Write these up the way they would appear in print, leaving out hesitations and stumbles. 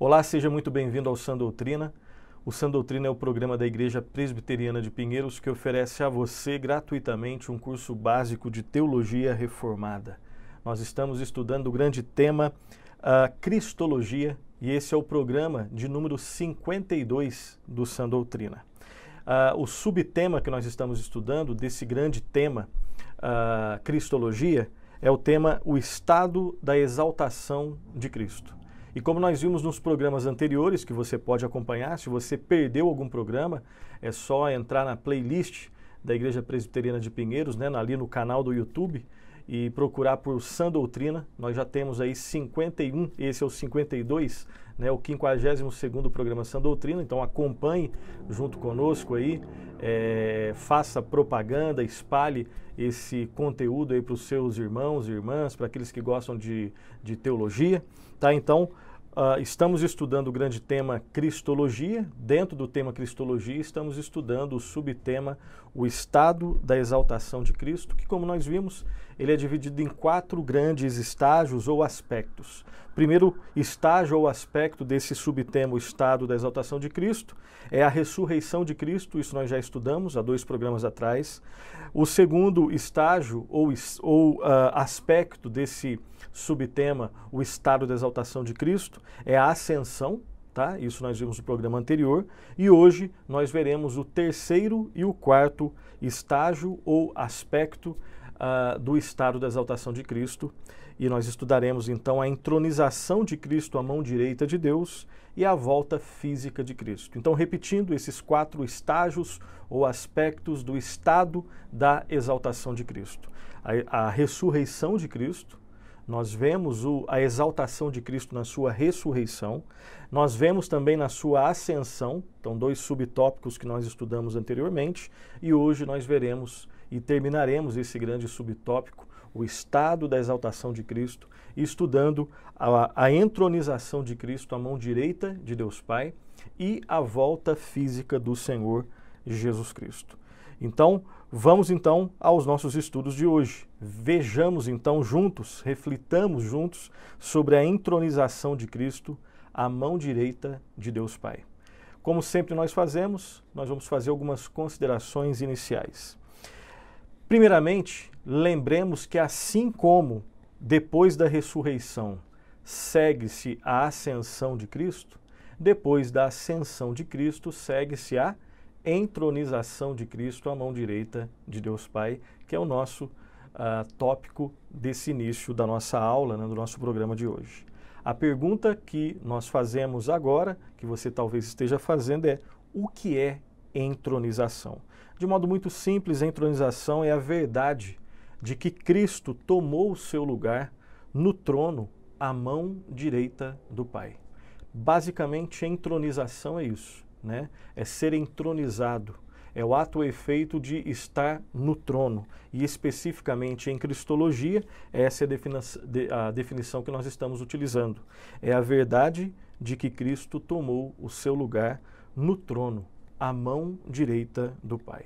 Olá, seja muito bem-vindo ao Sã Doutrina. O Sã Doutrina é o programa da Igreja Presbiteriana de Pinheiros que oferece a você gratuitamente um curso básico de Teologia Reformada. Nós estamos estudando o grande tema Cristologia e esse é o programa de número 52 do Sã Doutrina. O subtema que nós estamos estudando desse grande tema Cristologia é o tema O Estado da Exaltação de Cristo. E como nós vimos nos programas anteriores, que você pode acompanhar, se você perdeu algum programa, é só entrar na playlist da Igreja Presbiteriana de Pinheiros, né, ali no canal do YouTube, e procurar por Sã Doutrina. Nós já temos aí 51, esse é o 52, né, o 52º programa Sã Doutrina, então acompanhe junto conosco aí, faça propaganda, espalhe esse conteúdo aí para os seus irmãos e irmãs, para aqueles que gostam de teologia, tá? Então, estamos estudando o grande tema Cristologia. Dentro do tema Cristologia, estamos estudando o subtema O Estado da Exaltação de Cristo, que, como nós vimos, ele é dividido em 4 grandes estágios ou aspectos. Primeiro estágio ou aspecto desse subtema, o Estado da Exaltação de Cristo, é a ressurreição de Cristo, isso nós já estudamos há 2 programas atrás. O segundo estágio ou aspecto desse subtema, o Estado da Exaltação de Cristo, é a ascensão, tá? Isso nós vimos no programa anterior, e hoje nós veremos o terceiro e o quarto estágio ou aspecto do Estado da Exaltação de Cristo, e nós estudaremos então a entronização de Cristo à mão direita de Deus e a volta física de Cristo. Então, repetindo esses 4 estágios ou aspectos do Estado da Exaltação de Cristo. A ressurreição de Cristo, nós vemos a exaltação de Cristo na sua ressurreição, nós vemos também na sua ascensão, então 2 subtópicos que nós estudamos anteriormente, e hoje nós veremos e terminaremos esse grande subtópico, o estado da exaltação de Cristo, estudando a entronização de Cristo à mão direita de Deus Pai e a volta física do Senhor Jesus Cristo. Então, vamos então aos nossos estudos de hoje. Vejamos então juntos, reflitamos juntos sobre a entronização de Cristo à mão direita de Deus Pai. Como sempre nós fazemos, nós vamos fazer algumas considerações iniciais. Primeiramente, lembremos que assim como depois da ressurreição segue-se a ascensão de Cristo, depois da ascensão de Cristo segue-se a entronização de Cristo à mão direita de Deus Pai, que é o nosso tópico desse início da nossa aula, né, do nosso programa de hoje. A pergunta que nós fazemos agora, que você talvez esteja fazendo, é: o que é entronização? De modo muito simples, a entronização é a verdade de que Cristo tomou o seu lugar no trono à mão direita do Pai. Basicamente, a entronização é isso, né? É ser entronizado, é o ato ou efeito de estar no trono. E especificamente em Cristologia, essa é a definição que nós estamos utilizando. É a verdade de que Cristo tomou o seu lugar no trono, à mão direita do Pai.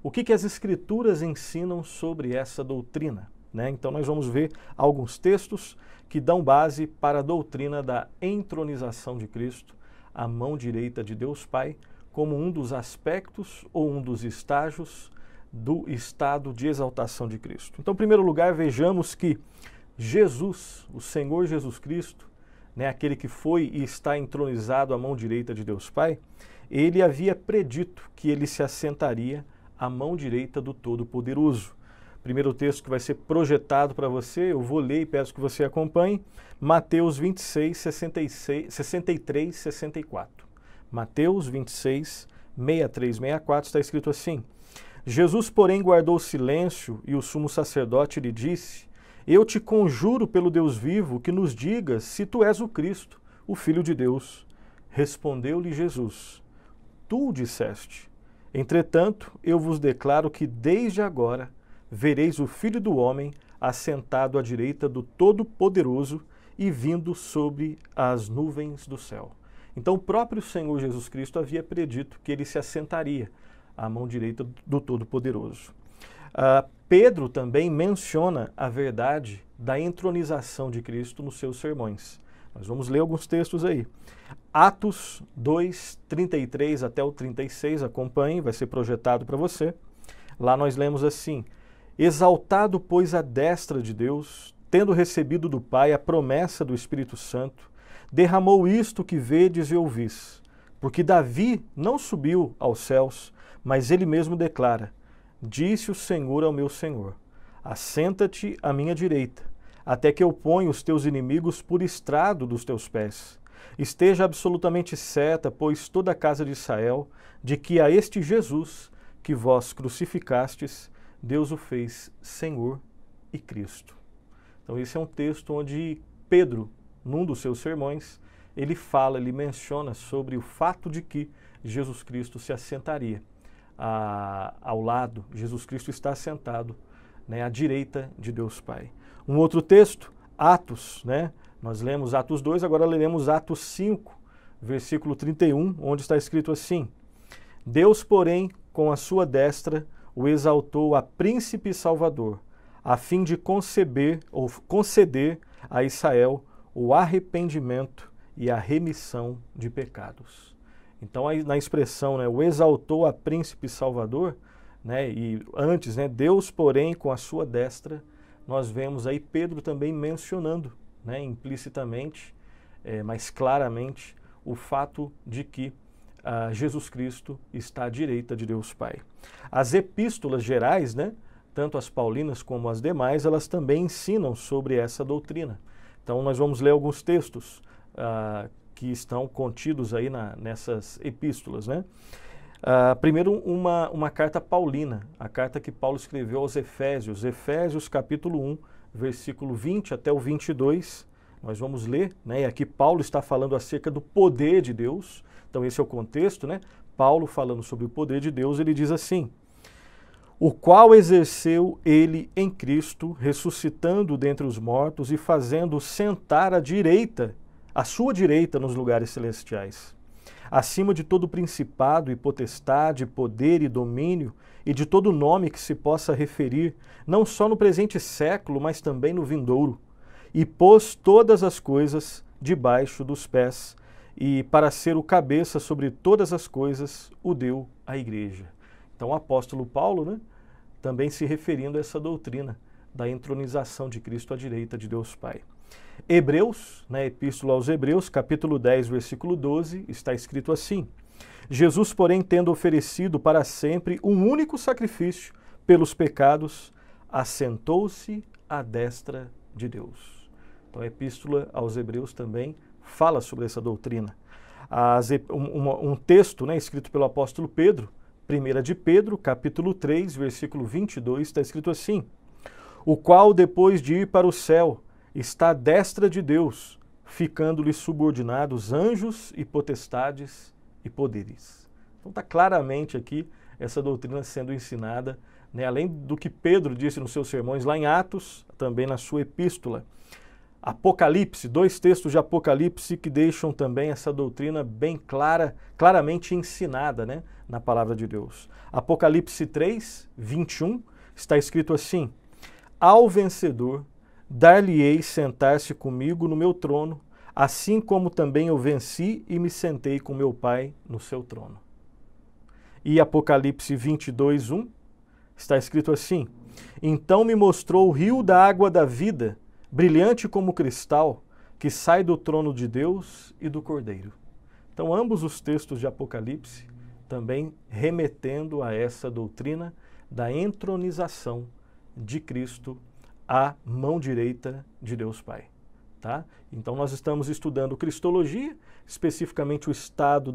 O que as Escrituras ensinam sobre essa doutrina, né? Então nós vamos ver alguns textos que dão base para a doutrina da entronização de Cristo à mão direita de Deus Pai, como um dos aspectos ou um dos estágios do estado de exaltação de Cristo. Então, em primeiro lugar, vejamos que Jesus, o Senhor Jesus Cristo, né, aquele que foi e está entronizado à mão direita de Deus Pai, ele havia predito que ele se assentaria à mão direita do Todo-Poderoso. Primeiro texto que vai ser projetado para você, eu vou ler e peço que você acompanhe, Mateus 26, 63, 64. Mateus 26, 63, 64, está escrito assim: Jesus, porém, guardou silêncio e o sumo sacerdote lhe disse: Eu te conjuro pelo Deus vivo que nos digas se tu és o Cristo, o Filho de Deus. Respondeu-lhe Jesus: Tu o disseste. Entretanto, eu vos declaro que desde agora vereis o Filho do Homem assentado à direita do Todo-Poderoso e vindo sobre as nuvens do céu. Então, o próprio Senhor Jesus Cristo havia predito que ele se assentaria à mão direita do Todo-Poderoso. Pedro também menciona a verdade da entronização de Cristo nos seus sermões. Nós vamos ler alguns textos aí. Atos 2, 33 até o 36, acompanhe, vai ser projetado para você. Lá nós lemos assim: exaltado, pois, à destra de Deus, tendo recebido do Pai a promessa do Espírito Santo, derramou isto que vedes e ouvis. Porque Davi não subiu aos céus, mas ele mesmo declara: disse o Senhor ao meu Senhor, assenta-te à minha direita, até que eu ponha os teus inimigos por estrado dos teus pés. Esteja absolutamente certa, pois, toda a casa de Israel, de que a este Jesus, que vós crucificastes, Deus o fez Senhor e Cristo. Então esse é um texto onde Pedro, num dos seus sermões, ele menciona sobre o fato de que Jesus Cristo se assentaria ao lado, Jesus Cristo está assentado, né, à direita de Deus Pai. Um outro texto, Atos, né? Nós lemos Atos 2, agora leremos Atos 5, versículo 31, onde está escrito assim: Deus, porém, com a sua destra, o exaltou a príncipe salvador, a fim de conceder a Israel o arrependimento e a remissão de pecados. Então, aí, na expressão, né, o exaltou a príncipe salvador, né, e antes, né, Deus, porém, com a sua destra, nós vemos aí Pedro também mencionando, né, implicitamente, mas claramente, o fato de que Jesus Cristo está à direita de Deus Pai. As epístolas gerais, né, tanto as paulinas como as demais, elas também ensinam sobre essa doutrina. Então, nós vamos ler alguns textos que estão contidos aí nessas epístolas, né? Primeiro, uma carta paulina, a carta que Paulo escreveu aos Efésios, Efésios capítulo 1, versículo 20 até o 22, nós vamos ler, né? E aqui Paulo está falando acerca do poder de Deus, então esse é o contexto, né? Paulo falando sobre o poder de Deus, ele diz assim: o qual exerceu ele em Cristo, ressuscitando dentre os mortos e fazendo sentar à sua direita nos lugares celestiais, acima de todo principado e potestade, poder e domínio, e de todo nome que se possa referir, não só no presente século, mas também no vindouro, e pôs todas as coisas debaixo dos pés, e para ser o cabeça sobre todas as coisas, o deu à igreja. Então o apóstolo Paulo, né, também se referindo a essa doutrina da entronização de Cristo à direita de Deus Pai. Hebreus, na Epístola aos Hebreus, capítulo 10, versículo 12, está escrito assim: Jesus, porém, tendo oferecido para sempre um único sacrifício pelos pecados, assentou-se à destra de Deus. Então a Epístola aos Hebreus também fala sobre essa doutrina. Um texto, né, escrito pelo apóstolo Pedro, 1 de Pedro, capítulo 3, versículo 22, está escrito assim: o qual, depois de ir para o céu, está à destra de Deus, ficando-lhe subordinados anjos e potestades e poderes. Então está claramente aqui essa doutrina sendo ensinada, né, além do que Pedro disse nos seus sermões lá em Atos, também na sua epístola. Apocalipse, 2 textos de Apocalipse que deixam também essa doutrina bem claramente ensinada, né, na palavra de Deus. Apocalipse 3, 21, está escrito assim: ao vencedor dar-lhe-ei sentar-se comigo no meu trono, assim como também eu venci e me sentei com meu Pai no seu trono. E Apocalipse 22, 1, está escrito assim: então me mostrou o rio da água da vida, brilhante como cristal, que sai do trono de Deus e do Cordeiro. Então ambos os textos de Apocalipse também remetendo a essa doutrina da entronização de Cristo à mão direita de Deus Pai. Tá? Então nós estamos estudando Cristologia, especificamente o estado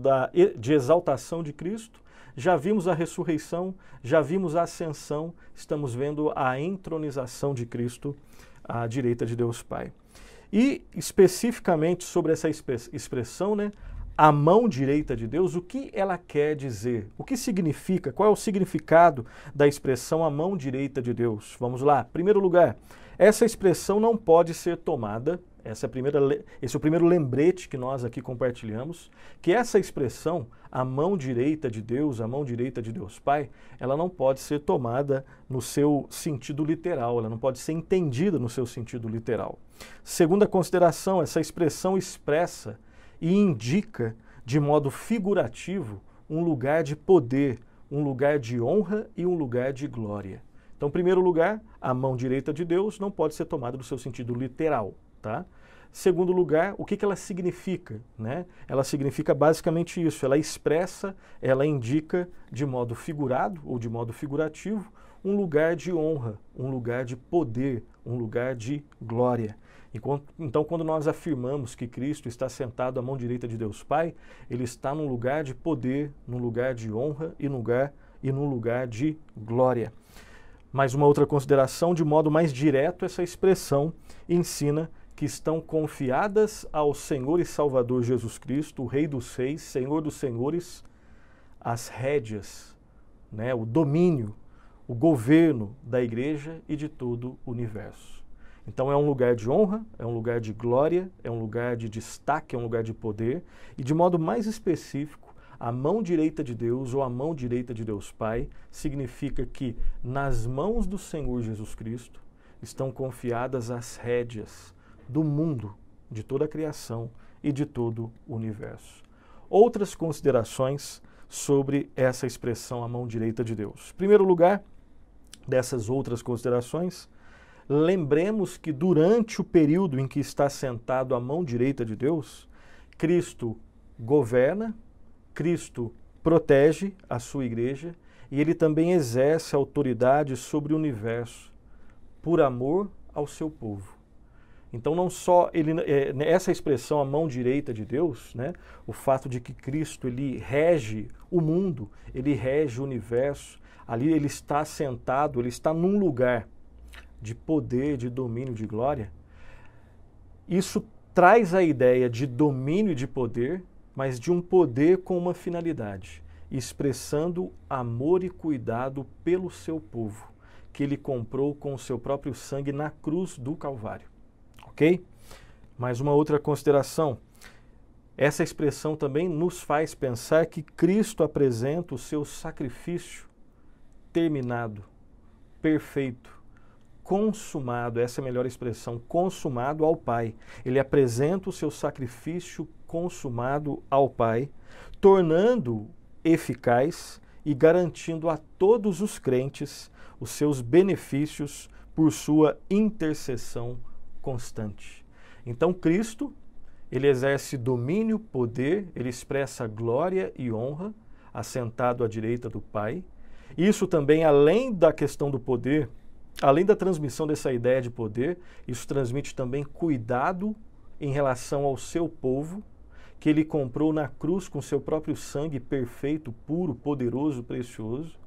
de exaltação de Cristo. Já vimos a ressurreição, já vimos a ascensão, estamos vendo a entronização de Cristo à direita de Deus Pai. E especificamente sobre essa expressão, né, a mão direita de Deus, o que ela quer dizer? O que significa? Qual é o significado da expressão a mão direita de Deus? Vamos lá. Em primeiro lugar, essa expressão não pode ser tomada, esse é o primeiro lembrete que nós aqui compartilhamos, que essa expressão, a mão direita de Deus, a mão direita de Deus Pai, ela não pode ser tomada no seu sentido literal, ela não pode ser entendida no seu sentido literal. Segunda consideração, essa expressão expressa e indica de modo figurativo um lugar de poder, um lugar de honra e um lugar de glória. Então, em primeiro lugar, a mão direita de Deus não pode ser tomada no seu sentido literal, tá? Segundo lugar, o que ela significa, né? Ela significa basicamente isso, ela expressa, ela indica de modo figurado ou de modo figurativo um lugar de honra, um lugar de poder, um lugar de glória. Então, quando nós afirmamos que Cristo está sentado à mão direita de Deus Pai, ele está num lugar de poder, num lugar de honra e num lugar de glória. Mais uma outra consideração, de modo mais direto, essa expressão ensina que estão confiadas ao Senhor e Salvador Jesus Cristo, o Rei dos Reis, Senhor dos Senhores, as rédeas, né, o domínio, o governo da igreja e de todo o universo. Então é um lugar de honra, é um lugar de glória, é um lugar de destaque, é um lugar de poder, e de modo mais específico, a mão direita de Deus ou a mão direita de Deus Pai significa que nas mãos do Senhor Jesus Cristo estão confiadas as rédeas do mundo, de toda a criação e de todo o universo. Outras considerações sobre essa expressão a mão direita de Deus. Em primeiro lugar, dessas outras considerações, lembremos que durante o período em que está sentado à mão direita de Deus, Cristo governa, Cristo protege a sua igreja e ele também exerce autoridade sobre o universo por amor ao seu povo. Então não só essa expressão a mão direita de Deus, né, o fato de que Cristo ele rege o mundo, ele rege o universo, ali ele está sentado, ele está num lugar de poder, de domínio, de glória. Isso traz a ideia de domínio e de poder, mas de um poder com uma finalidade, expressando amor e cuidado pelo seu povo, que ele comprou com o seu próprio sangue na cruz do Calvário. Ok? Mais uma outra consideração. Essa expressão também nos faz pensar que Cristo apresenta o seu sacrifício terminado, perfeito, consumado, essa é a melhor expressão, consumado ao Pai. Ele apresenta o seu sacrifício consumado ao Pai, tornando eficaz e garantindo a todos os crentes os seus benefícios por sua intercessão constante. Então Cristo, ele exerce domínio, poder, ele expressa glória e honra, assentado à direita do Pai. Isso também, além da questão do poder, além da transmissão dessa ideia de poder, isso transmite também cuidado em relação ao seu povo, que ele comprou na cruz com seu próprio sangue perfeito, puro, poderoso, precioso,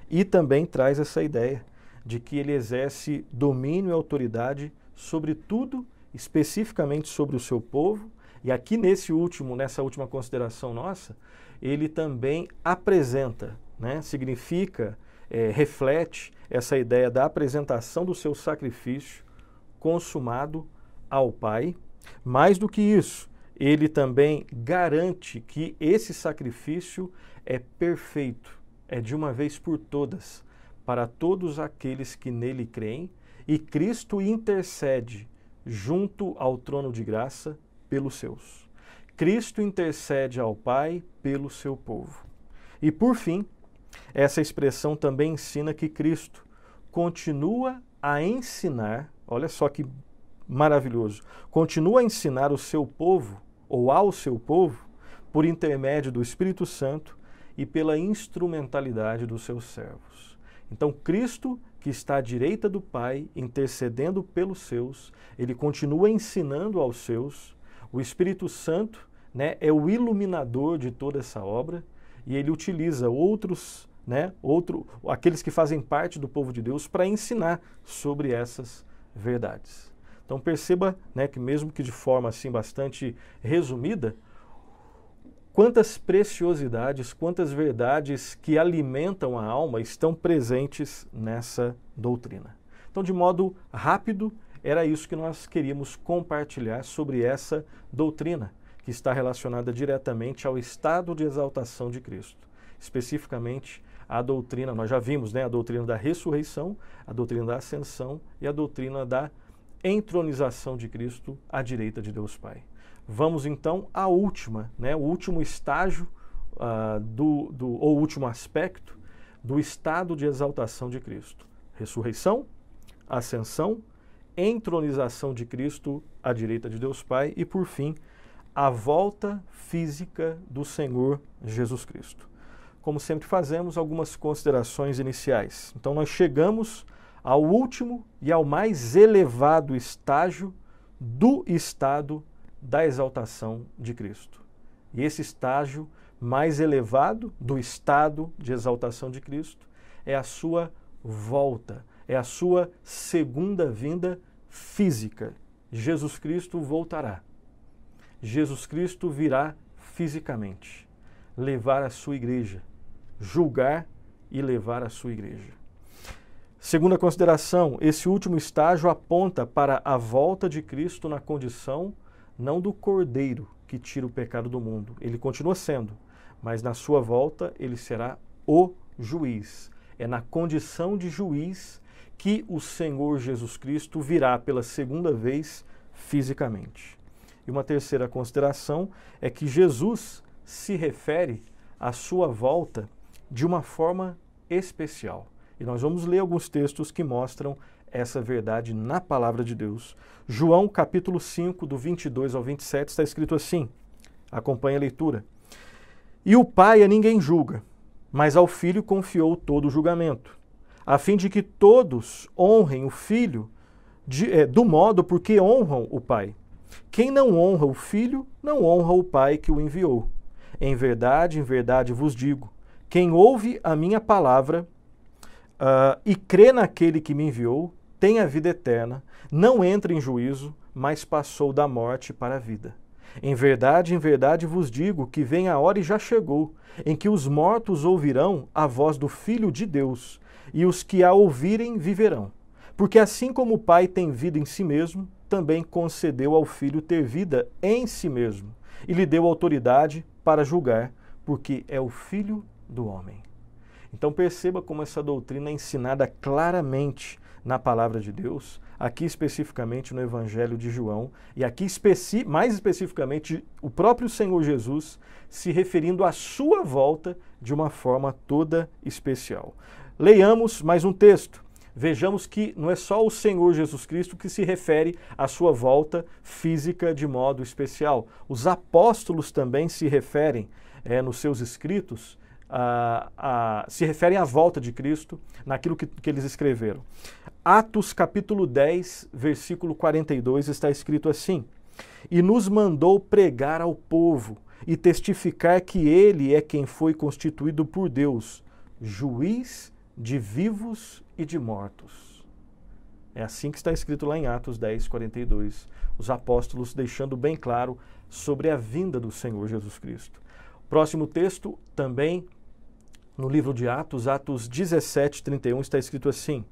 e também traz essa ideia de que ele exerce domínio e autoridade sobre tudo, especificamente sobre o seu povo, e aqui nessa última consideração nossa, ele também apresenta, né, significa, reflete essa ideia da apresentação do seu sacrifício consumado ao Pai. Mais do que isso, ele também garante que esse sacrifício é perfeito, é de uma vez por todas, para todos aqueles que nele creem, e Cristo intercede junto ao trono de graça pelos seus. Cristo intercede ao Pai pelo seu povo. E por fim, essa expressão também ensina que Cristo continua a ensinar, olha só que maravilhoso, continua a ensinar o seu povo, ou ao seu povo, por intermédio do Espírito Santo e pela instrumentalidade dos seus servos. Então Cristo, que está à direita do Pai, intercedendo pelos seus, ele continua ensinando aos seus. O Espírito Santo, né, é o iluminador de toda essa obra e ele utiliza aqueles que fazem parte do povo de Deus para ensinar sobre essas verdades. Então perceba, né, que mesmo que de forma assim bastante resumida, quantas preciosidades, quantas verdades que alimentam a alma estão presentes nessa doutrina. Então, de modo rápido, era isso que nós queríamos compartilhar sobre essa doutrina, que está relacionada diretamente ao estado de exaltação de Cristo. Especificamente, a doutrina, nós já vimos, né, a doutrina da ressurreição, a doutrina da ascensão e a doutrina da entronização de Cristo à direita de Deus Pai. Vamos então à última, né, o último estágio ou último aspecto do estado de exaltação de Cristo. Ressurreição, ascensão, entronização de Cristo à direita de Deus Pai e, por fim, a volta física do Senhor Jesus Cristo. Como sempre fazemos, algumas considerações iniciais. Então, nós chegamos ao último e ao mais elevado estágio do estado da exaltação de Cristo. E esse estágio mais elevado do estado de exaltação de Cristo é a sua volta, é a sua segunda vinda física. Jesus Cristo voltará. Jesus Cristo virá fisicamente, levar a sua igreja, julgar e levar a sua igreja. Segunda consideração, esse último estágio aponta para a volta de Cristo na condição não do Cordeiro que tira o pecado do mundo. Ele continua sendo, mas na sua volta ele será o juiz. É na condição de juiz que o Senhor Jesus Cristo virá pela segunda vez fisicamente. E uma terceira consideração é que Jesus se refere à sua volta de uma forma especial. E nós vamos ler alguns textos que mostram essa verdade na palavra de Deus. João capítulo 5, do 22 ao 27, está escrito assim, acompanhe a leitura. E o Pai a ninguém julga, mas ao Filho confiou todo o julgamento, a fim de que todos honrem o Filho do modo porque honram o Pai. Quem não honra o Filho, não honra o Pai que o enviou. Em verdade vos digo, quem ouve a minha palavra e crê naquele que me enviou, tem a vida eterna, não entra em juízo, mas passou da morte para a vida. Em verdade vos digo que vem a hora e já chegou, em que os mortos ouvirão a voz do Filho de Deus, e os que a ouvirem viverão. Porque assim como o Pai tem vida em si mesmo, também concedeu ao Filho ter vida em si mesmo, e lhe deu autoridade para julgar, porque é o Filho do homem. Então perceba como essa doutrina é ensinada claramente na palavra de Deus, aqui especificamente no Evangelho de João, e aqui mais especificamente o próprio Senhor Jesus se referindo à sua volta de uma forma toda especial. Leiamos mais um texto. Vejamos que não é só o Senhor Jesus Cristo que se refere à sua volta física de modo especial. Os apóstolos também se referem nos seus escritos, se referem à volta de Cristo naquilo que eles escreveram. Atos capítulo 10, versículo 42 está escrito assim: E nos mandou pregar ao povo e testificar que ele é quem foi constituído por Deus, juiz de vivos e de mortos. É assim que está escrito lá em Atos 10, 42, os apóstolos deixando bem claro sobre a vinda do Senhor Jesus Cristo. Próximo texto, também no livro de Atos, Atos 17, 31, está escrito assim: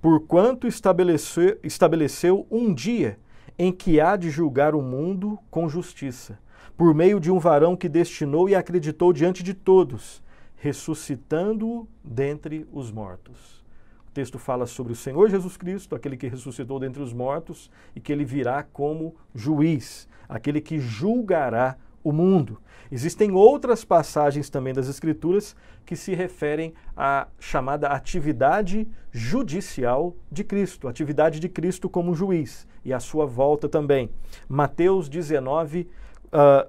Porquanto estabeleceu um dia em que há de julgar o mundo com justiça, por meio de um varão que destinou e acreditou diante de todos, ressuscitando-o dentre os mortos. O texto fala sobre o Senhor Jesus Cristo, aquele que ressuscitou dentre os mortos e que ele virá como juiz, aquele que julgará o mundo. Existem outras passagens também das Escrituras que se referem à chamada atividade judicial de Cristo, a atividade de Cristo como juiz e a sua volta também. Mateus 19,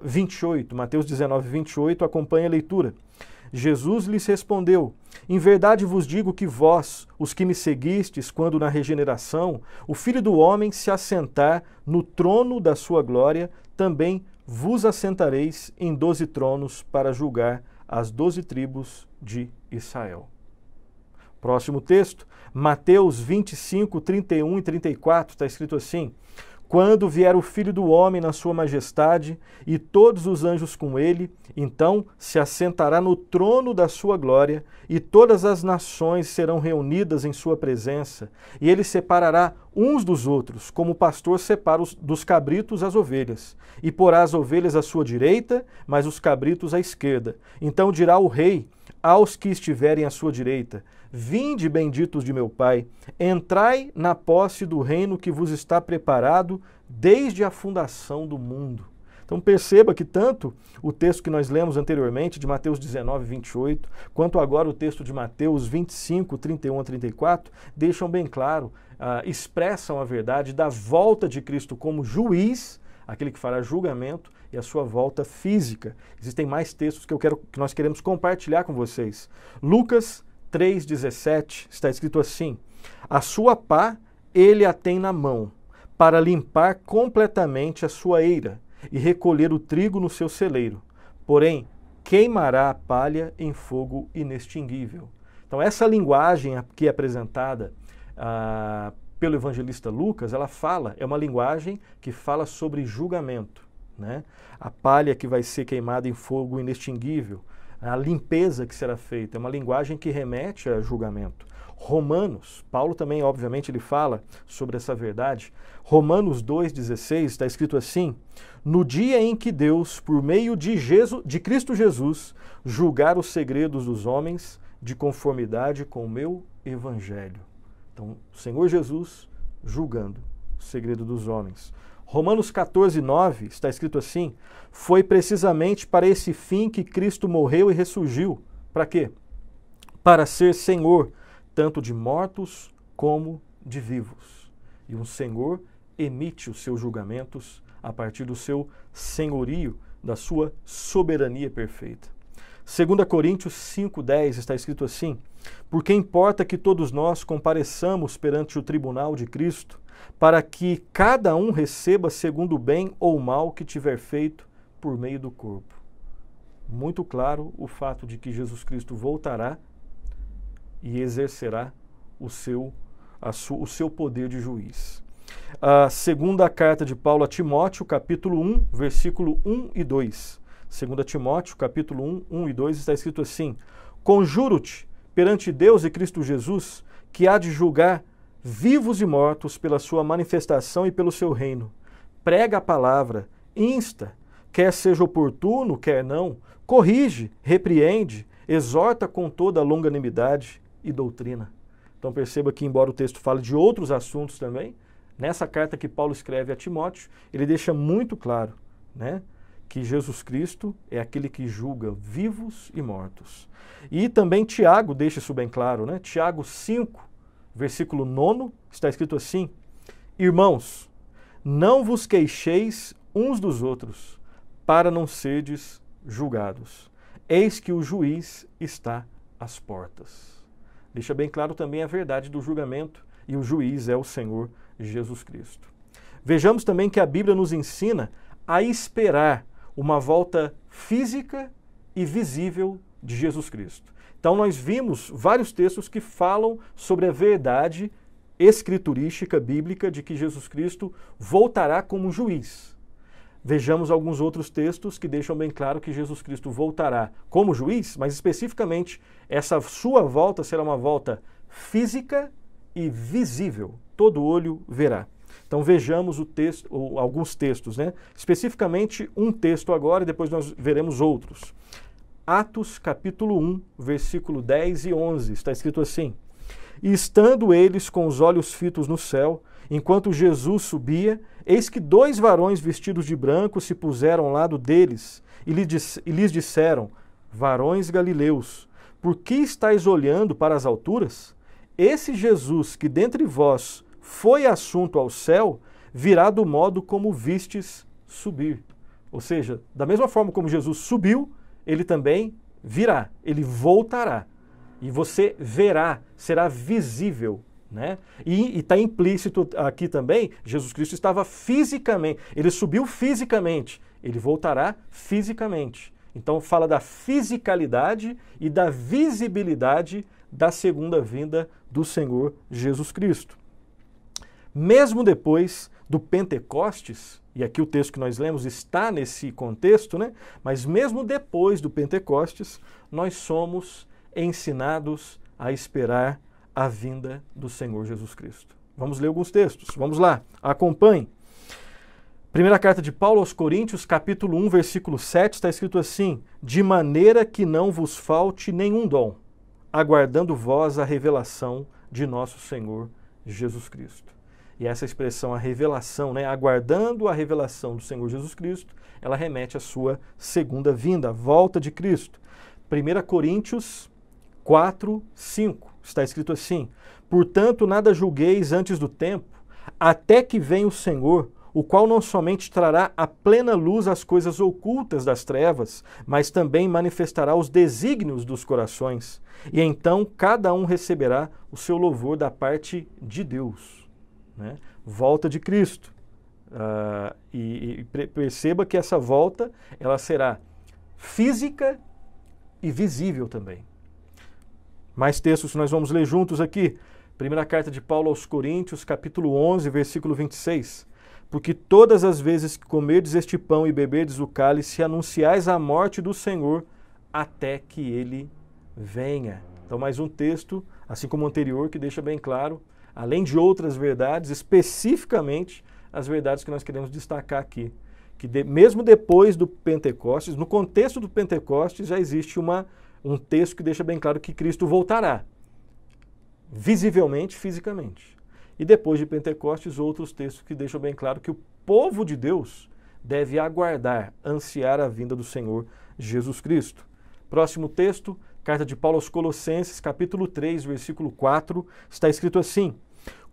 28. Mateus 19, 28, acompanha a leitura. Jesus lhes respondeu: Em verdade vos digo que vós, os que me seguistes, quando na regeneração, o Filho do Homem se assentar no trono da sua glória, também vos assentareis em 12 tronos para julgar as 12 tribos de Israel. Próximo texto, Mateus 25, 31 e 34, está escrito assim: Quando vier o Filho do Homem na sua majestade e todos os anjos com ele, então se assentará no trono da sua glória e todas as nações serão reunidas em sua presença e ele separará uns dos outros, como o pastor separa dos cabritos as ovelhas, e porá as ovelhas à sua direita, mas os cabritos à esquerda. Então dirá o rei aos que estiverem à sua direita: vinde, benditos de meu Pai, entrai na posse do reino que vos está preparado desde a fundação do mundo. Então perceba que tanto o texto que nós lemos anteriormente, de Mateus 19, 28, quanto agora o texto de Mateus 25, 31 a 34, deixam bem claro, expressam a verdade da volta de Cristo como juiz, aquele que fará julgamento, e a sua volta física. Existem mais textos que nós queremos compartilhar com vocês. Lucas 3,17 está escrito assim: a sua pá ele a tem na mão, para limpar completamente a sua eira e recolher o trigo no seu celeiro. Porém, queimará a palha em fogo inextinguível. Então, essa linguagem aqui apresentada pelo evangelista Lucas, é uma linguagem que fala sobre julgamento, né? A palha que vai ser queimada em fogo inextinguível, a limpeza que será feita, é uma linguagem que remete a julgamento. Romanos, Paulo também, obviamente, ele fala sobre essa verdade. Romanos 2,16 está escrito assim: no dia em que Deus, por meio de Cristo Jesus, julgar os segredos dos homens de conformidade com o meu evangelho. Então, o Senhor Jesus julgando o segredo dos homens. Romanos 14,9 está escrito assim: foi precisamente para esse fim que Cristo morreu e ressurgiu. Para quê? Para ser Senhor, tanto de mortos como de vivos. E um Senhor emite os seus julgamentos a partir do seu senhorio, da sua soberania perfeita. 2 Coríntios 5,10 está escrito assim: porque importa que todos nós compareçamos perante o tribunal de Cristo, para que cada um receba segundo o bem ou o mal que tiver feito por meio do corpo. Muito claro o fato de que Jesus Cristo voltará e exercerá o seu poder de juiz. A segunda carta de Paulo a Timóteo, capítulo 1, versículo 1 e 2. 2 Timóteo, capítulo 1, 1 e 2, está escrito assim: conjuro-te perante Deus e Cristo Jesus, que há de julgar vivos e mortos pela sua manifestação e pelo seu reino. Prega a palavra, insta, quer seja oportuno, quer não, corrige, repreende, exorta com toda a longanimidade e doutrina. Então perceba que, embora o texto fale de outros assuntos também, nessa carta que Paulo escreve a Timóteo, ele deixa muito claro, né, que Jesus Cristo é aquele que julga vivos e mortos. E também Tiago deixa isso bem claro, né? Tiago 5, versículo 9, está escrito assim: irmãos, não vos queixeis uns dos outros, para não serdes julgados. Eis que o juiz está às portas. Deixa bem claro também a verdade do julgamento, e o juiz é o Senhor Jesus Cristo. Vejamos também que a Bíblia nos ensina a esperar uma volta física e visível de Jesus Cristo. Então nós vimos vários textos que falam sobre a verdade escriturística bíblica de que Jesus Cristo voltará como juiz. Vejamos alguns outros textos que deixam bem claro que Jesus Cristo voltará como juiz, mas especificamente essa sua volta será uma volta física e visível. Todo olho verá. Então vejamos o texto, ou alguns textos, né? Especificamente um texto agora e depois nós veremos outros. Atos capítulo 1, versículo 10 e 11, está escrito assim: e estando eles com os olhos fitos no céu, enquanto Jesus subia, eis que 2 varões vestidos de branco se puseram ao lado deles e lhes disseram: varões galileus, por que estáis olhando para as alturas? Esse Jesus que dentre vós foi assunto ao céu, virá do modo como vistes subir. Ou seja, da mesma forma como Jesus subiu, ele também virá, ele voltará. E você verá, será visível, né? E está implícito aqui também, Jesus Cristo estava fisicamente, ele subiu fisicamente, ele voltará fisicamente. Então fala da fisicalidade e da visibilidade da segunda vinda do Senhor Jesus Cristo. Mesmo depois do Pentecostes, e aqui o texto que nós lemos está nesse contexto, né? Mas mesmo depois do Pentecostes, nós somos ensinados a esperar a vinda do Senhor Jesus Cristo. Vamos ler alguns textos. Vamos lá, acompanhe. Primeira carta de Paulo aos Coríntios, capítulo 1, versículo 7, está escrito assim: de maneira que não vos falte nenhum dom, aguardando vós a revelação de nosso Senhor Jesus Cristo. E essa expressão, a revelação, né, aguardando a revelação do Senhor Jesus Cristo, ela remete à sua segunda vinda, a volta de Cristo. 1 Coríntios 4, 5, está escrito assim: portanto, nada julgueis antes do tempo, até que venha o Senhor, o qual não somente trará à plena luz as coisas ocultas das trevas, mas também manifestará os desígnios dos corações. E então cada um receberá o seu louvor da parte de Deus. Né? Volta de Cristo. Perceba que essa volta ela será física e visível também. Mais textos que nós vamos ler juntos aqui. Primeira carta de Paulo aos Coríntios, capítulo 11, versículo 26. Porque todas as vezes que comerdes este pão e beberdes o cálice, anunciais a morte do Senhor até que ele venha. Então, mais um texto, assim como o anterior, que deixa bem claro, além de outras verdades, especificamente as verdades que nós queremos destacar aqui. Que mesmo depois do Pentecostes, no contexto do Pentecostes, já existe um texto que deixa bem claro que Cristo voltará, visivelmente, fisicamente. E depois de Pentecostes, outros textos que deixam bem claro que o povo de Deus deve aguardar, ansiar a vinda do Senhor Jesus Cristo. Próximo texto, carta de Paulo aos Colossenses, capítulo 3, versículo 4, está escrito assim: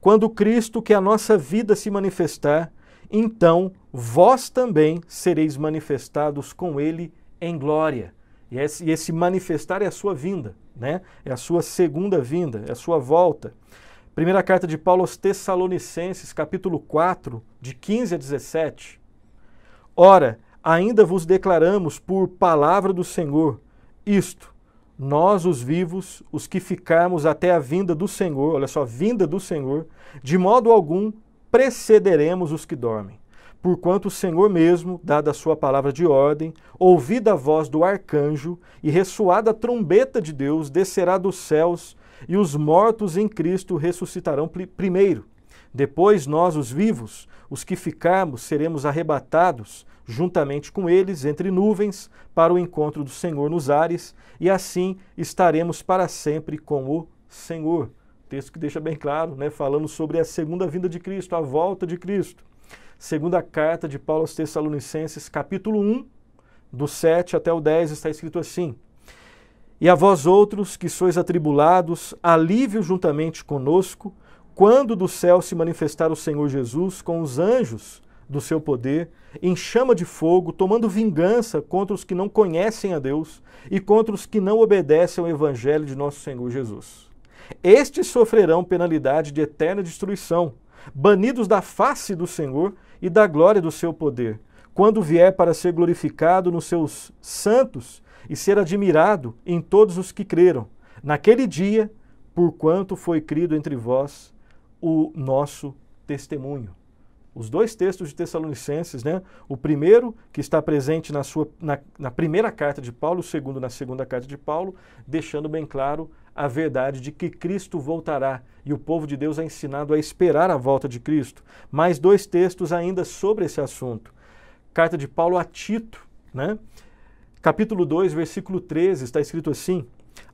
quando Cristo, que é a nossa vida, se manifestar, então vós também sereis manifestados com Ele em glória. E esse manifestar é a sua vinda, né? É a sua segunda vinda, é a sua volta. Primeira carta de Paulo aos Tessalonicenses, capítulo 4, de 15 a 17. Ora, ainda vos declaramos por palavra do Senhor isto: nós, os vivos, os que ficarmos até a vinda do Senhor, olha só, vinda do Senhor, de modo algum precederemos os que dormem. Porquanto o Senhor mesmo, dada a sua palavra de ordem, ouvida a voz do arcanjo e ressoada a trombeta de Deus, descerá dos céus, e os mortos em Cristo ressuscitarão primeiro. Depois nós, os vivos, os que ficarmos, seremos arrebatados juntamente com eles entre nuvens para o encontro do Senhor nos ares, e assim estaremos para sempre com o Senhor. Texto que deixa bem claro, né, falando sobre a segunda vinda de Cristo, a volta de Cristo. Segunda carta de Paulo aos Tessalonicenses, capítulo 1, do 7 até o 10, está escrito assim: e a vós outros que sois atribulados, alívio juntamente conosco, quando do céu se manifestar o Senhor Jesus com os anjos do seu poder, em chama de fogo, tomando vingança contra os que não conhecem a Deus e contra os que não obedecem ao evangelho de nosso Senhor Jesus. Estes sofrerão penalidade de eterna destruição, banidos da face do Senhor e da glória do seu poder, quando vier para ser glorificado nos seus santos e ser admirado em todos os que creram, naquele dia, porquanto foi crido entre vós o nosso testemunho. Os dois textos de Tessalonicenses, né? O primeiro, que está presente na primeira carta de Paulo, o segundo na segunda carta de Paulo, deixando bem claro a verdade de que Cristo voltará, e o povo de Deus é ensinado a esperar a volta de Cristo. Mais dois textos ainda sobre esse assunto. Carta de Paulo a Tito, né? Capítulo 2, versículo 13, está escrito assim: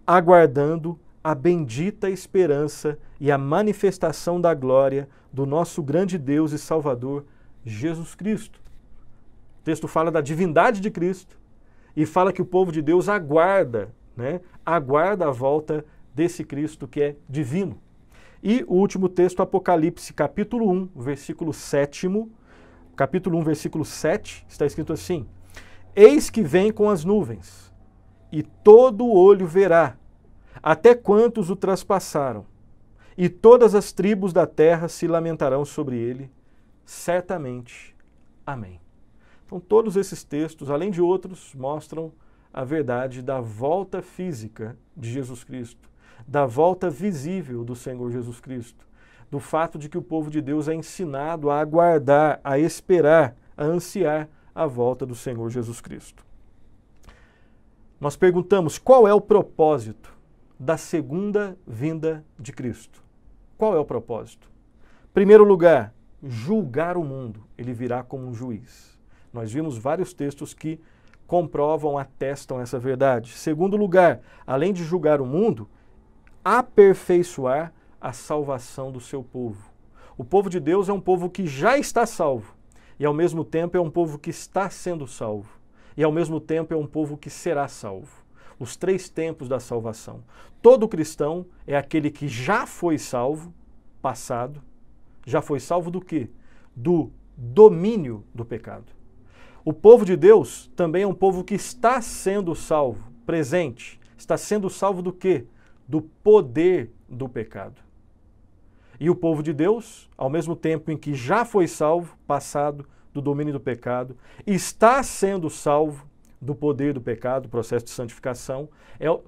aguardando a bendita esperança e a manifestação da glória do nosso grande Deus e Salvador, Jesus Cristo. O texto fala da divindade de Cristo e fala que o povo de Deus aguarda, né? Aguarda a volta desse Cristo que é divino. E o último texto, Apocalipse, capítulo 1, versículo 7, capítulo 1, versículo 7, está escrito assim: eis que vem com as nuvens, e todo olho verá, até quantos o traspassaram, e todas as tribos da terra se lamentarão sobre ele, certamente. Amém. Então todos esses textos, além de outros, mostram a verdade da volta física de Jesus Cristo, da volta visível do Senhor Jesus Cristo, do fato de que o povo de Deus é ensinado a aguardar, a esperar, a ansiar a volta do Senhor Jesus Cristo. Nós perguntamos qual é o propósito da segunda vinda de Cristo. Qual é o propósito? Em primeiro lugar, julgar o mundo. Ele virá como um juiz. Nós vimos vários textos que comprovam, atestam essa verdade. Segundo lugar, além de julgar o mundo, aperfeiçoar a salvação do seu povo. O povo de Deus é um povo que já está salvo e ao mesmo tempo é um povo que está sendo salvo e ao mesmo tempo é um povo que será salvo. Os três tempos da salvação. Todo cristão é aquele que já foi salvo, passado, já foi salvo do quê? Do domínio do pecado. O povo de Deus também é um povo que está sendo salvo, presente. Está sendo salvo do quê? Do poder do pecado. E o povo de Deus, ao mesmo tempo em que já foi salvo, passado do domínio do pecado, está sendo salvo do poder do pecado, processo de santificação.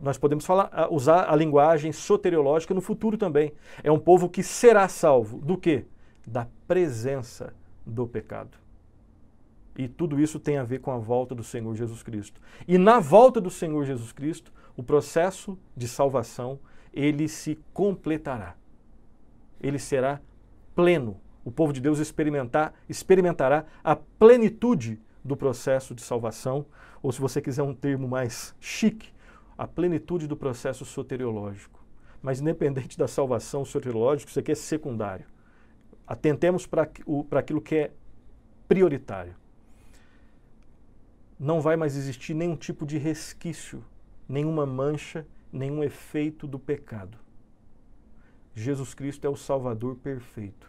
Nós podemos usar a linguagem soteriológica no futuro também. É um povo que será salvo do quê? Da presença do pecado. E tudo isso tem a ver com a volta do Senhor Jesus Cristo. E na volta do Senhor Jesus Cristo, o processo de salvação, ele se completará. Ele será pleno. O povo de Deus experimentará a plenitude do processo de salvação, ou se você quiser um termo mais chique, a plenitude do processo soteriológico. Mas independente da salvação soteriológica, isso aqui é secundário. Atentemos para aquilo que é prioritário. Não vai mais existir nenhum tipo de resquício, nenhuma mancha, nenhum efeito do pecado. Jesus Cristo é o Salvador perfeito,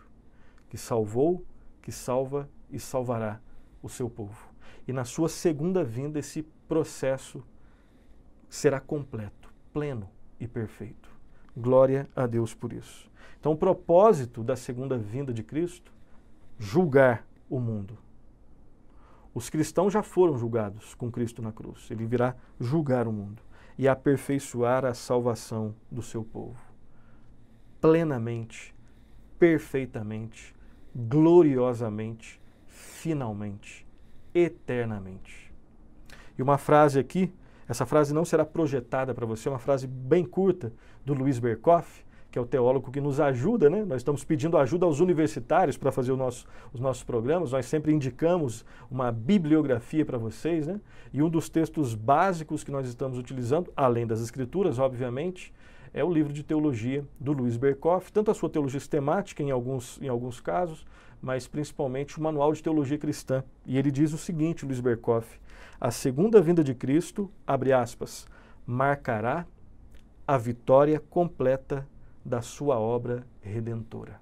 que salvou, que salva e salvará o seu povo. E na sua segunda vinda esse processo será completo, pleno e perfeito. Glória a Deus por isso. Então o propósito da segunda vinda de Cristo, julgar o mundo. Os cristãos já foram julgados com Cristo na cruz. Ele virá julgar o mundo e aperfeiçoar a salvação do seu povo. Plenamente, perfeitamente, gloriosamente, finalmente, eternamente. E uma frase aqui, essa frase não será projetada para você, é uma frase bem curta do Luiz Berkoff, que é o teólogo que nos ajuda, né? Nós estamos pedindo ajuda aos universitários para fazer os nossos programas, nós sempre indicamos uma bibliografia para vocês, né? E um dos textos básicos que nós estamos utilizando, além das escrituras, obviamente, é o livro de teologia do Luiz Berkoff, tanto a sua teologia sistemática em alguns casos, mas principalmente o Manual de Teologia Cristã. E ele diz o seguinte, Luiz Berkoff: a segunda vinda de Cristo, abre aspas, marcará a vitória completa da sua obra redentora.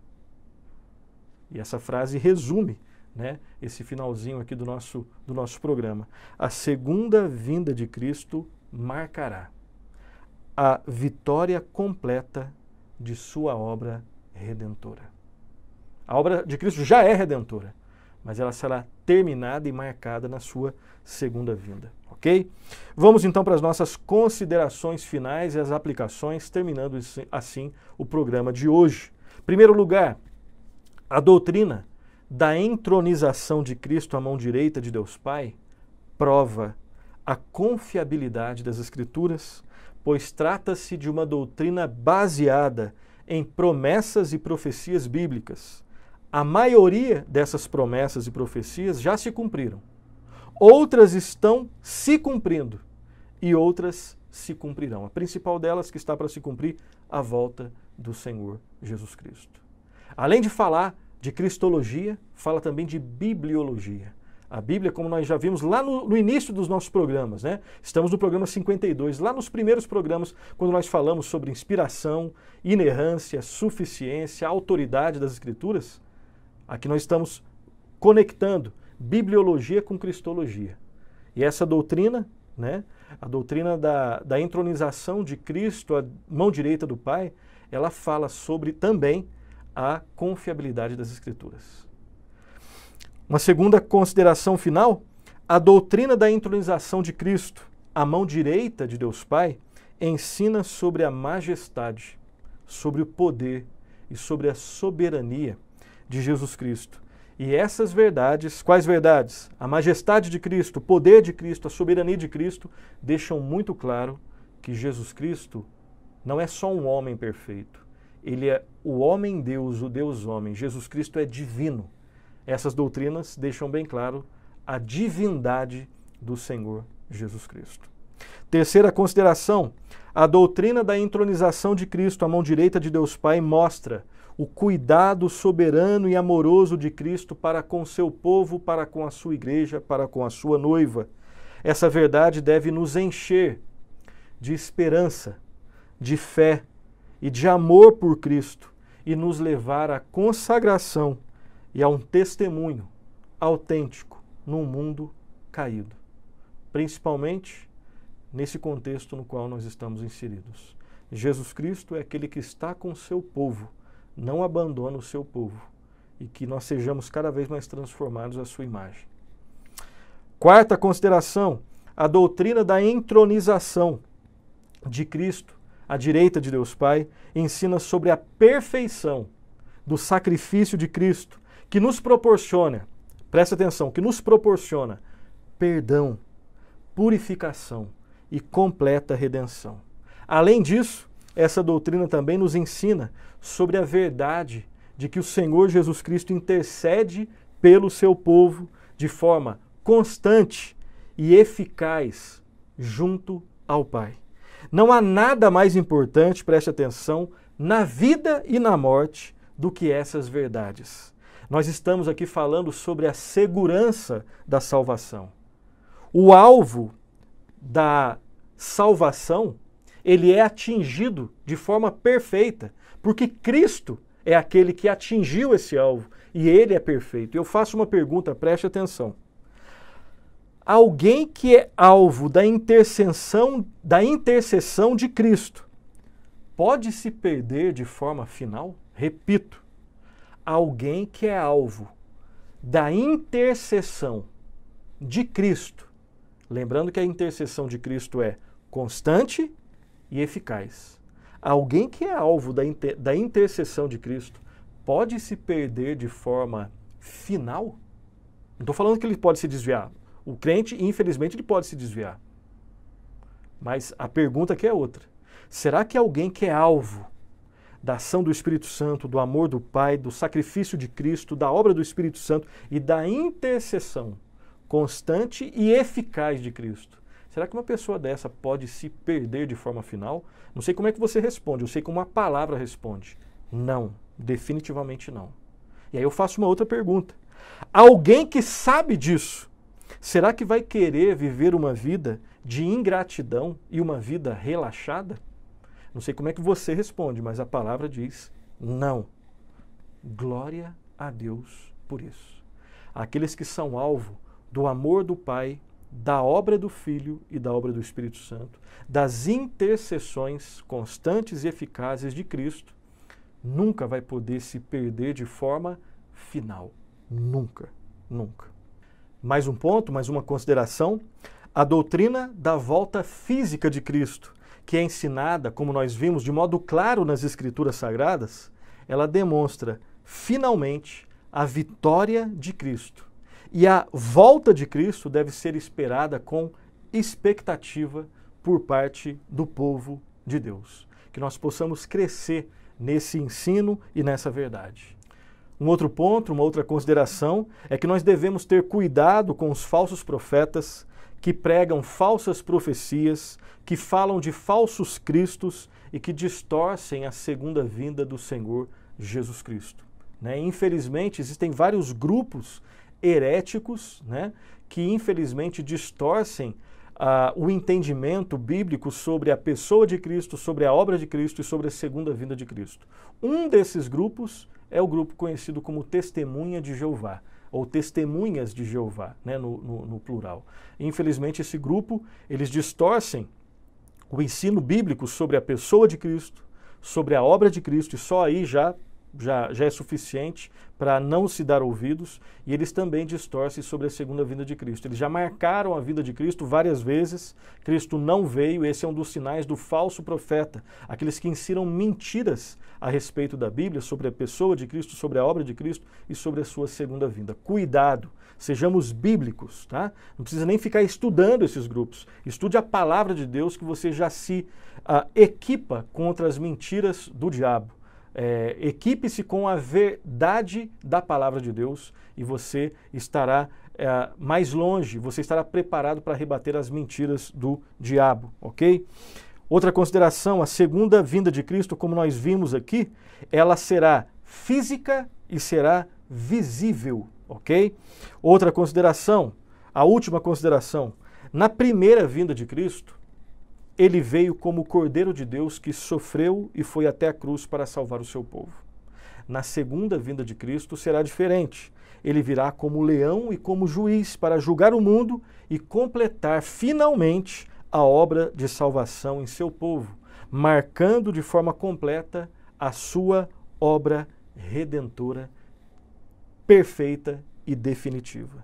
E essa frase resume, né, esse finalzinho aqui do nosso programa. A segunda vinda de Cristo marcará a vitória completa de sua obra redentora. A obra de Cristo já é redentora, mas ela será terminada e marcada na sua segunda vinda. Ok? Vamos então para as nossas considerações finais e as aplicações, terminando assim o programa de hoje. Em primeiro lugar, a doutrina da entronização de Cristo à mão direita de Deus Pai prova a confiabilidade das Escrituras, pois trata-se de uma doutrina baseada em promessas e profecias bíblicas. A maioria dessas promessas e profecias já se cumpriram. Outras estão se cumprindo e outras se cumprirão. A principal delas que está para se cumprir, a volta do Senhor Jesus Cristo. Além de falar de cristologia, fala também de bibliologia. A Bíblia, como nós já vimos lá no início dos nossos programas, né? Estamos no programa 52, lá nos primeiros programas, quando nós falamos sobre inspiração, inerrância, suficiência, autoridade das Escrituras, aqui nós estamos conectando bibliologia com cristologia. E essa doutrina, né, a doutrina da entronização de Cristo à mão direita do Pai, ela fala sobre também a confiabilidade das Escrituras. Uma segunda consideração final, a doutrina da entronização de Cristo à mão direita de Deus Pai ensina sobre a majestade, sobre o poder e sobre a soberania de Jesus Cristo. E essas verdades, quais verdades? A majestade de Cristo, o poder de Cristo, a soberania de Cristo, deixam muito claro que Jesus Cristo não é só um homem perfeito. Ele é o homem-Deus, o Deus-homem. Jesus Cristo é divino. Essas doutrinas deixam bem claro a divindade do Senhor Jesus Cristo. Terceira consideração, a doutrina da entronização de Cristo à mão direita de Deus Pai mostra o cuidado soberano e amoroso de Cristo para com seu povo, para com a sua igreja, para com a sua noiva. Essa verdade deve nos encher de esperança, de fé e de amor por Cristo e nos levar à consagração e a um testemunho autêntico num mundo caído, principalmente nesse contexto no qual nós estamos inseridos. Jesus Cristo é aquele que está com o seu povo, não abandona o seu povo, e que nós sejamos cada vez mais transformados à sua imagem. Quarta consideração, a doutrina da entronização de Cristo à direita de Deus Pai ensina sobre a perfeição do sacrifício de Cristo, que nos proporciona, presta atenção, que nos proporciona perdão, purificação e completa redenção. Além disso, essa doutrina também nos ensina sobre a verdade de que o Senhor Jesus Cristo intercede pelo seu povo de forma constante e eficaz junto ao Pai. Não há nada mais importante, preste atenção, na vida e na morte do que essas verdades. Nós estamos aqui falando sobre a segurança da salvação. O alvo da salvação, ele é atingido de forma perfeita, porque Cristo é aquele que atingiu esse alvo e ele é perfeito. Eu faço uma pergunta, preste atenção. Alguém que é alvo da intercessão de Cristo pode se perder de forma final? Repito, alguém que é alvo da intercessão de Cristo, lembrando que a intercessão de Cristo é constante e eficaz. Alguém que é alvo da intercessão de Cristo pode se perder de forma final? Não estou falando que ele pode se desviar. O crente, infelizmente, ele pode se desviar. Mas a pergunta aqui é outra. Será que alguém que é alvo da ação do Espírito Santo, do amor do Pai, do sacrifício de Cristo, da obra do Espírito Santo e da intercessão constante e eficaz de Cristo, será que uma pessoa dessa pode se perder de forma final? Não sei como é que você responde, eu sei como uma palavra responde. Não, definitivamente não. E aí eu faço uma outra pergunta. Alguém que sabe disso, será que vai querer viver uma vida de ingratidão e uma vida relaxada? Não sei como é que você responde, mas a palavra diz não. Glória a Deus por isso. Aqueles que são alvo do amor do Pai, da obra do Filho e da obra do Espírito Santo, das intercessões constantes e eficazes de Cristo, nunca vai poder se perder de forma final. Nunca, nunca. Mais um ponto, mais uma consideração, a doutrina da volta física de Cristo, que é ensinada, como nós vimos, de modo claro nas Escrituras Sagradas, ela demonstra, finalmente, a vitória de Cristo. E a volta de Cristo deve ser esperada com expectativa por parte do povo de Deus. Que nós possamos crescer nesse ensino e nessa verdade. Um outro ponto, uma outra consideração, é que nós devemos ter cuidado com os falsos profetas que pregam falsas profecias, que falam de falsos cristos e que distorcem a segunda vinda do Senhor Jesus Cristo. Infelizmente, existem vários grupos heréticos, que infelizmente distorcem o entendimento bíblico sobre a pessoa de Cristo, sobre a obra de Cristo e sobre a segunda vinda de Cristo. Um desses grupos é o grupo conhecido como Testemunha de Jeová, ou Testemunhas de Jeová, no plural. Infelizmente, esse grupo, eles distorcem o ensino bíblico sobre a pessoa de Cristo, sobre a obra de Cristo, e só aí já já é suficiente para não se dar ouvidos, e eles também distorcem sobre a segunda vinda de Cristo. Eles já marcaram a vinda de Cristo várias vezes, Cristo não veio, esse é um dos sinais do falso profeta, aqueles que ensinam mentiras a respeito da Bíblia, sobre a pessoa de Cristo, sobre a obra de Cristo e sobre a sua segunda vinda. Cuidado, sejamos bíblicos, tá? Não precisa nem ficar estudando esses grupos. Estude a palavra de Deus que você já se equipa contra as mentiras do diabo. Equipe-se com a verdade da palavra de Deus e você estará mais longe, você estará preparado para rebater as mentiras do diabo, ok? Outra consideração, a segunda vinda de Cristo, como nós vimos aqui, ela será física e será visível, ok? Outra consideração, a última consideração, na primeira vinda de Cristo, ele veio como o Cordeiro de Deus que sofreu e foi até a cruz para salvar o seu povo. Na segunda vinda de Cristo será diferente. Ele virá como leão e como juiz para julgar o mundo e completar finalmente a obra de salvação em seu povo, marcando de forma completa a sua obra redentora, perfeita e definitiva.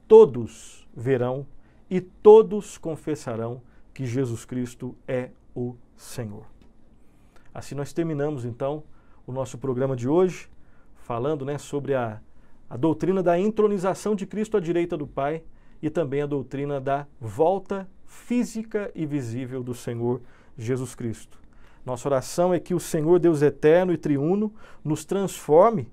Todos verão e todos confessarão que Jesus Cristo é o Senhor. Assim nós terminamos então o nosso programa de hoje, falando, sobre a doutrina da entronização de Cristo à direita do Pai e também a doutrina da volta física e visível do Senhor Jesus Cristo. Nossa oração é que o Senhor Deus eterno e triuno nos transforme,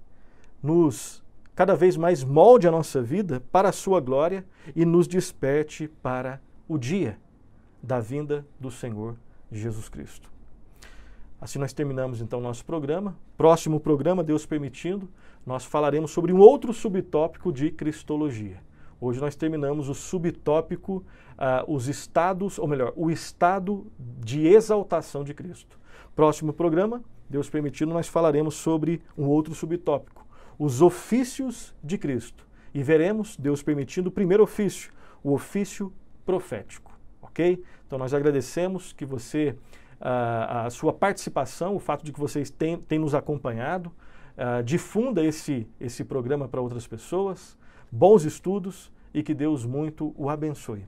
nos cada vez mais molde a nossa vida para a sua glória e nos desperte para o dia da vinda do Senhor Jesus Cristo. Assim nós terminamos então o nosso programa. Próximo programa, Deus permitindo, nós falaremos sobre um outro subtópico de Cristologia. Hoje nós terminamos o subtópico, os estados, ou melhor, o estado de exaltação de Cristo. Próximo programa, Deus permitindo, nós falaremos sobre um outro subtópico, os ofícios de Cristo. E veremos, Deus permitindo, o primeiro ofício, o ofício profético. Ok? Então nós agradecemos que você, a sua participação, o fato de que vocês têm nos acompanhado, difunda esse programa para outras pessoas, bons estudos e que Deus muito o abençoe.